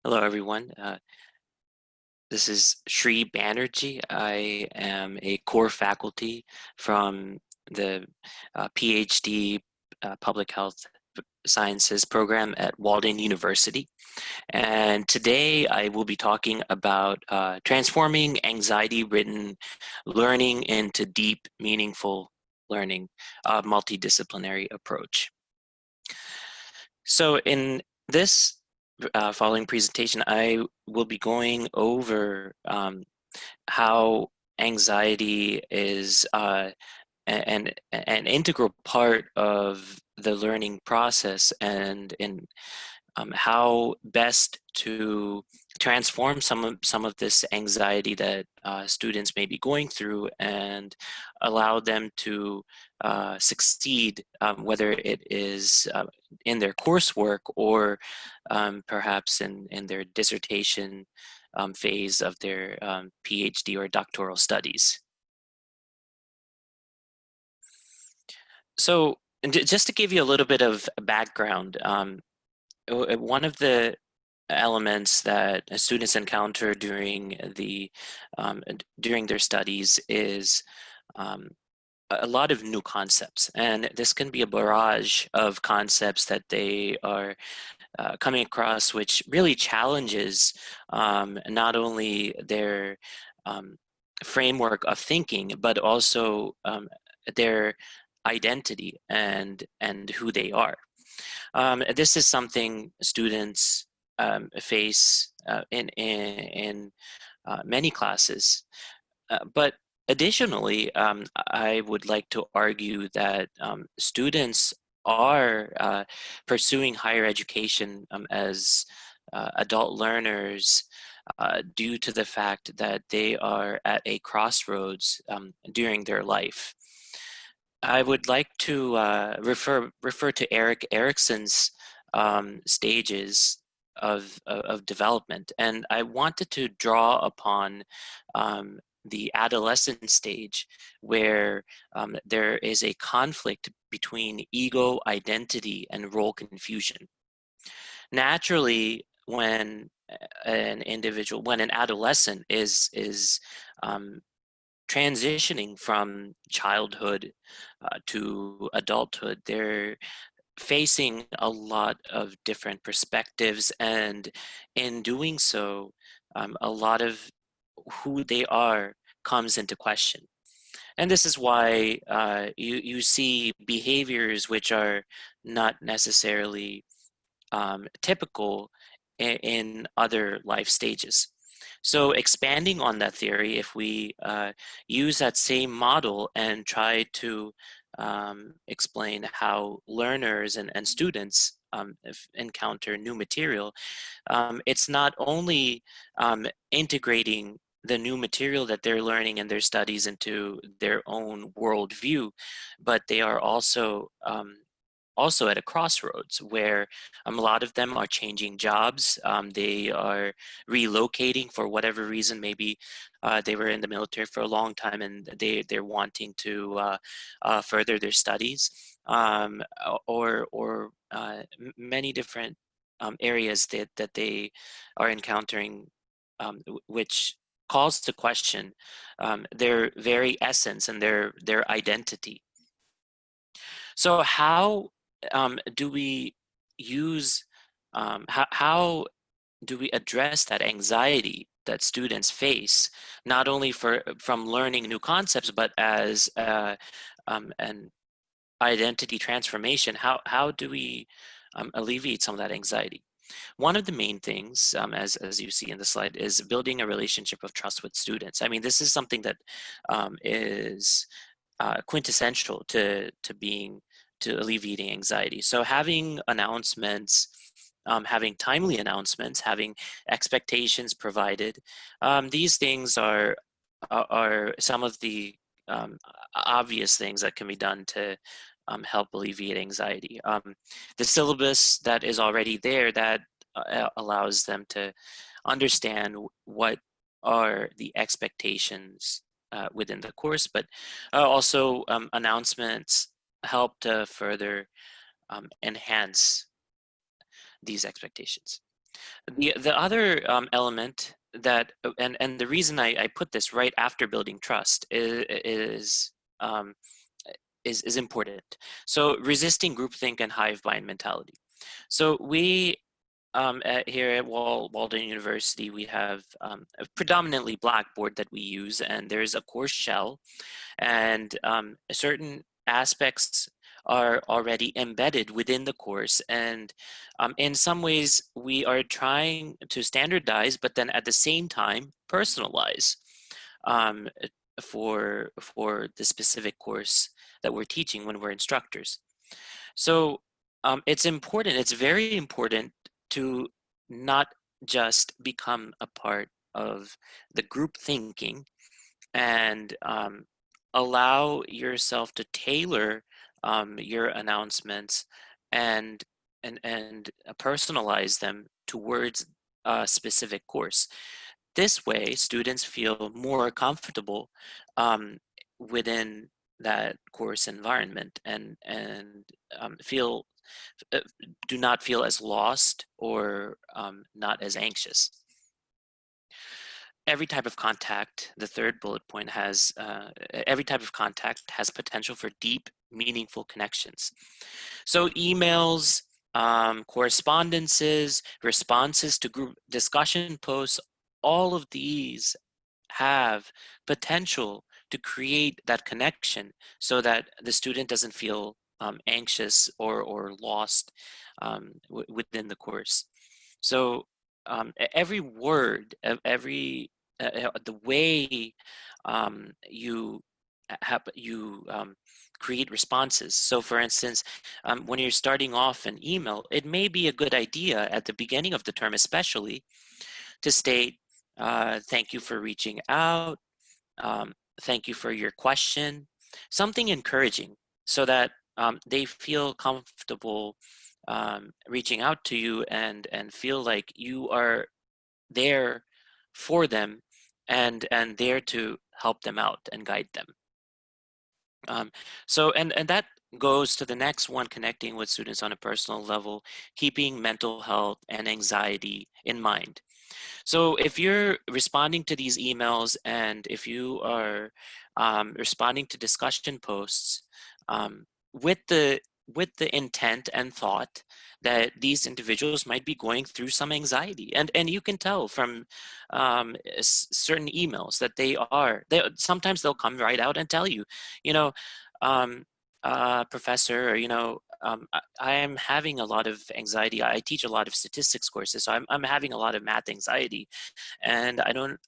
Hello, everyone. This is Sri Banerjee. I am a core faculty from the PhD Public Health Sciences program at Walden University. And today I will be talking about transforming anxiety-ridden learning into deep, meaningful learning, a multidisciplinary approach. So in this following presentation, I will be going over how anxiety is an integral part of the learning process, and in how best to transform some of this anxiety that students may be going through and allow them to succeed, whether it is in their coursework or perhaps in their dissertation phase of their PhD or doctoral studies. So, just to give you a little bit of background, one of the elements that students encounter during their studies is um, a lot of new concepts, and this can be a barrage of concepts that they are coming across, which really challenges not only their um, framework of thinking, but also their identity and who they are. This is something students face in many classes. But additionally, I would like to argue that students are pursuing higher education as adult learners due to the fact that they are at a crossroads during their life. I would like to refer to Erik Erikson's stages of development, and I wanted to draw upon the adolescent stage, where there is a conflict between ego, identity, and role confusion. Naturally, when an adolescent is um, transitioning from childhood to adulthood, they're facing a lot of different perspectives, and in doing so, a lot of who they are comes into question. And this is why you see behaviors which are not necessarily typical in other life stages. So expanding on that theory, if we use that same model and try to explain how learners and students encounter new material, it's not only integrating the new material that they're learning in their studies into their own worldview, but they are also at a crossroads where a lot of them are changing jobs. They are relocating for whatever reason. Maybe they were in the military for a long time and they're wanting to further their studies, or many different areas that they are encountering, which calls to question their very essence and their identity. So how do we use how do we address that anxiety that students face, not only from learning new concepts, but as an identity transformation? How do we alleviate some of that anxiety? One of the main things, as you see in the slide, is building a relationship of trust with students. I mean, this is something that is quintessential to alleviating anxiety. So having announcements, having timely announcements, having expectations provided, these things are some of the obvious things that can be done to help alleviate anxiety. The syllabus that is already there that allows them to understand what are the expectations within the course, but also announcements help to further enhance these expectations. The other element that, and the reason I put this right after building trust um, is important. So resisting groupthink and hive mind mentality. So we here at Walden University, we have a predominantly Blackboard that we use, and there's a course shell, and certain aspects are already embedded within the course. And in some ways, we are trying to standardize, but then at the same time, personalize um, for the specific course that we're teaching when we're instructors. So it's important, it's very important to not just become a part of the group thinking and allow yourself to tailor your announcements and personalize them towards a specific course. This way, students feel more comfortable um, within that course environment and feel uh, do not feel as lost or not as anxious. Every type of contact, the third bullet point has, every type of contact has potential for deep, meaningful connections. So emails, correspondences, responses to group discussion posts, all of these have potential to create that connection so that the student doesn't feel anxious or lost within the course. So every word, the way you create responses. So for instance, when you're starting off an email, it may be a good idea at the beginning of the term especially to state, thank you for reaching out, um, thank you for your question, something encouraging so that they feel comfortable reaching out to you and feel like you are there for them and there to help them out and guide them. So and that goes to the next one, connecting with students on a personal level, keeping mental health and anxiety in mind. So if you're responding to these emails and if you are responding to discussion posts um, with the intent and thought that these individuals might be going through some anxiety, and you can tell from certain emails that they sometimes they'll come right out and tell you, you know, um, professor, or I am having a lot of anxiety. I teach a lot of statistics courses, so I'm having a lot of math anxiety, and I don't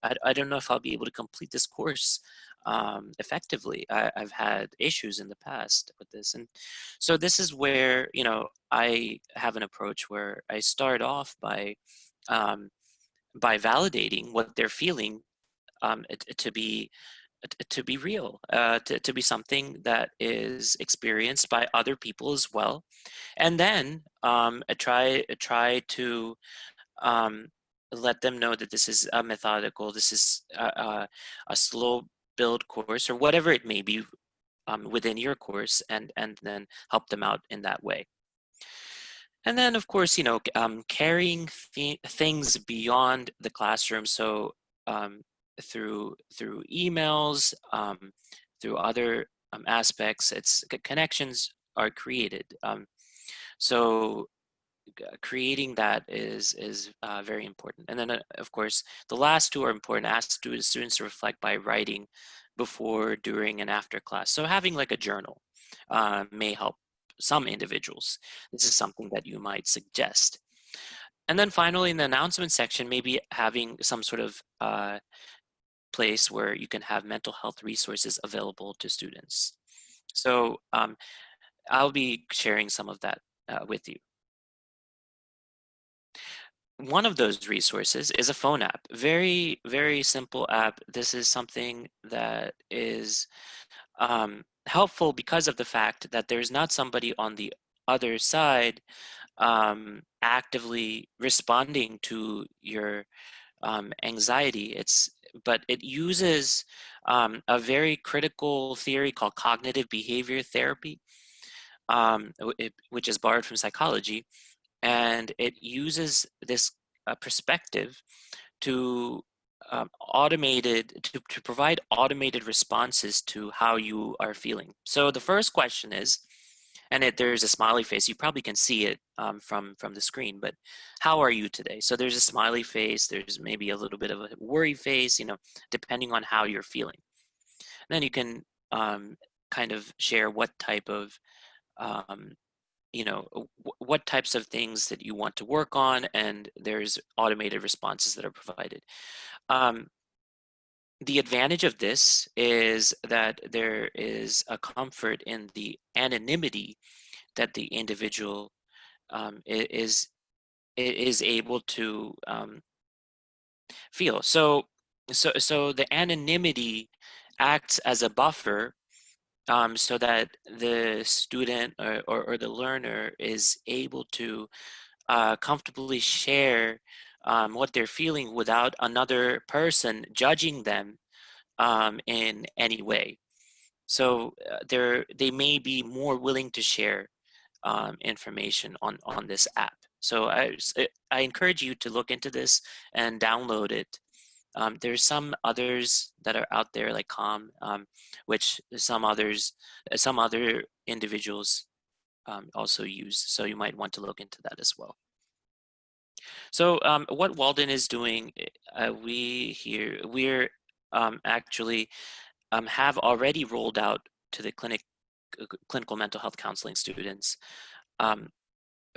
know if I'll be able to complete this course effectively. I've had issues in the past with this, and so this is where I have an approach where I start off um, by validating what they're feeling to be real, to be something that is experienced by other people as well, and then try to um, let them know that this is a methodical, this is a slow build course or whatever it may be within your course, and then help them out in that way. And then, of course, carrying things beyond the classroom. So um, through emails, through other aspects, it's connections are created. So creating that is very important. And then, of course, the last two are important. Ask students to reflect by writing before, during, and after class. So having like a journal may help some individuals. This is something that you might suggest. And then finally, in the announcement section, maybe having some sort of place where you can have mental health resources available to students. So I'll be sharing some of that with you. One of those resources is a phone app. Very, very simple app. This is something that is helpful because of the fact that there's not somebody on the other side actively responding to your anxiety. But it uses a very critical theory called cognitive behavior therapy, which is borrowed from psychology, and it uses this a perspective to to provide automated responses to how you are feeling. So the first question is, and there's a smiley face. You probably can see it from the screen, but how are you today? So there's a smiley face. There's maybe a little bit of a worry face, depending on how you're feeling. And then you can kind of share what type of um, what types of things that you want to work on, and there's automated responses that are provided. Um, the advantage of this is that there is a comfort in the anonymity that the individual is able to feel. So the anonymity acts as a buffer, so that the student or the learner is able to comfortably share what they're feeling without another person judging them in any way. So they may be more willing to share information on this app. So I encourage you to look into this and download it. There's some others that are out there like Calm, which some other individuals also use. So you might want to look into that as well. So what Walden is doing, we're actually have already rolled out to the clinical mental health counseling students um,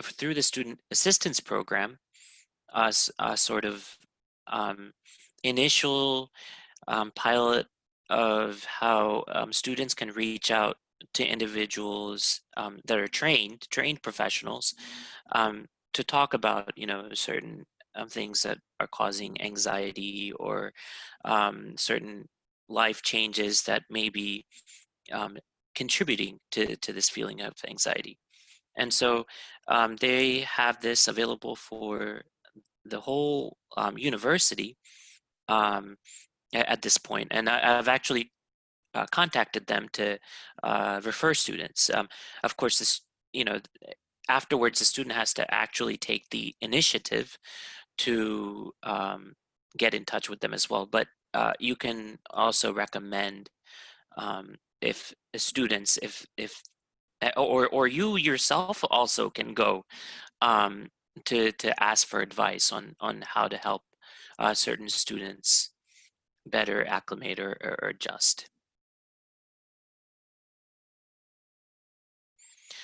through the student assistance program, sort of initial pilot of how students can reach out to individuals that are trained professionals, to talk about certain things that are causing anxiety, or certain life changes that may be contributing to this feeling of anxiety. And so they have this available for the whole university at this point. And I've actually contacted them to refer students. Of course, afterwards, the student has to actually take the initiative to get in touch with them as well. But you can also recommend, if students, if or you yourself also can go um, to ask for advice on how to help certain students better acclimate or adjust.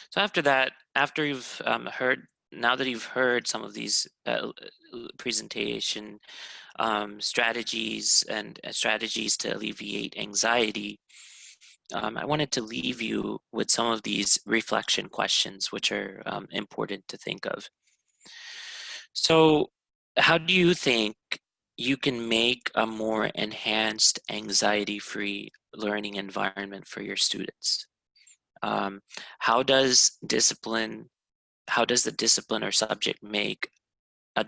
So after that, after you've now that you've heard some of these presentation strategies and strategies to alleviate anxiety, I wanted to leave you with some of these reflection questions, which are important to think of. So, how do you think you can make a more enhanced anxiety-free learning environment for your students? Um, how does discipline, how does the discipline or subject make a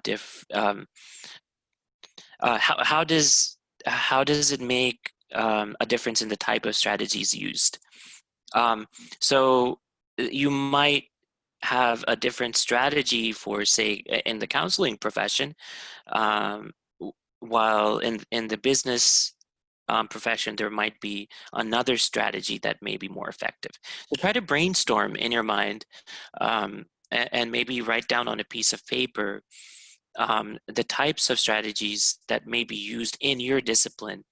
how does it make a difference in the type of strategies used? So you might have a different strategy for, say, in the counseling profession, um, while in the business profession, there might be another strategy that may be more effective. So try to brainstorm in your mind, and maybe write down on a piece of paper the types of strategies that may be used in your discipline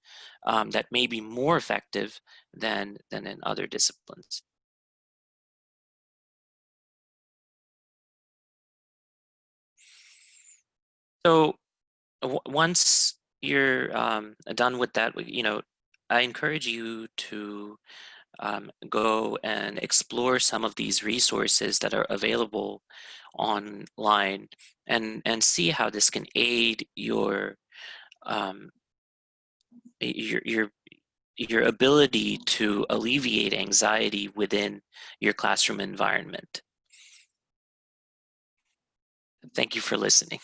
that may be more effective than in other disciplines. So once you're done with that, I encourage you to go and explore some of these resources that are available online, and see how this can aid um, your your your ability to alleviate anxiety within your classroom environment. Thank you for listening.